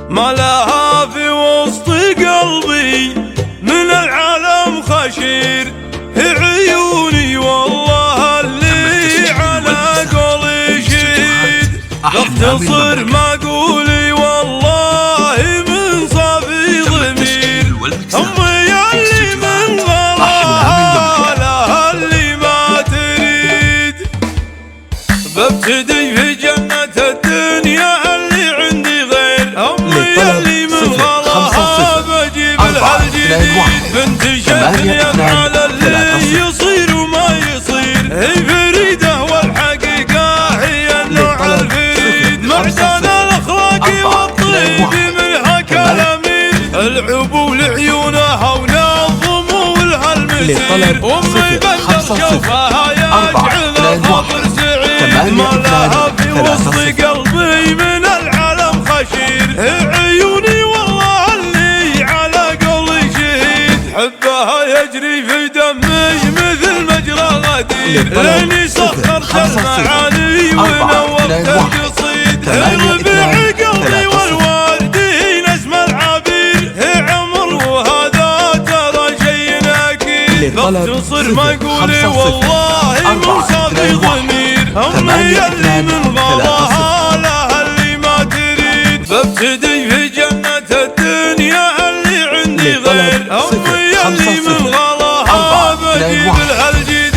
ما لها في وسط قلبي من العالم خشير، هي عيوني والله اللي على قولي شهيد. بختصر ما قولي والله من صافي ضمير، أمي اللي من غلاها لها اللي ما تريد. ببتدي في جنة الدنيا اللي عندي غير أمي اللي من غلاها بجيب لها الجديد. بنت شهر يفعل اللي يصير وما يصير، هي فريدة والحقيقة هي النوع الفريد. معدن الأخلاق والطيب منها كلامين، العبول عيونها ونظم ولها المسير. أمي بندر شوفها يجعل الخاطر سعيد، ما لها في وسط قلبي من العالم خشير، هي عيوني والله اللي على قولي شهيد. حبها يجري في دمي مثل مجرى غدير، لاني سخرت المعاني ونوقت القصيد. ربيع قلبي والوالدين اسم العبير، هي عمر وهذا ترى شيء اكيد. بختصر ما قولي والله مو صافي ضمير، أمي اللي من غلاها لها اللي ما تريد. ببتدي في جنة الدنيا اللي عندي غير أمي اللي من غلاها بجيب لها الجديد.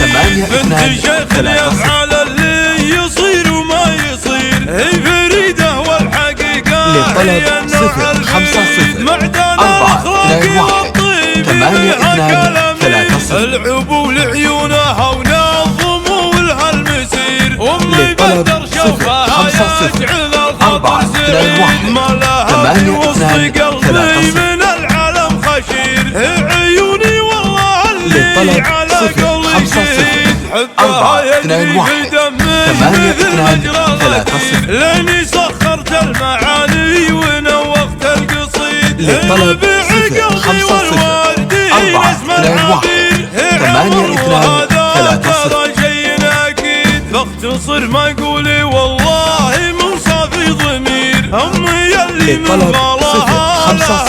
بنت شيخ يفعل اللي يصير وما يصير، هي فريدة والحقيقة هي النوع الفريد. معدن الأخلاق والطيب منها كلامين، العبول عيونها ونظم ولها المسير. أمي بندر شوفها يجعل الخاطر سعيد، ما لها في وسط قلبي من العالم خشير، هي عيوني والله اللي على قولي شهيد. حبها يجري في دمي مثل مجرى غدير، لاني سخرت المعاني ونوقت القصيد. ربيع قلبي والوالدين اسم العبير، هي عمر وهذا ترى شيء اكيد. بختصر ما قولي والله من صافي ضمير، أمي اللي من غلاها لها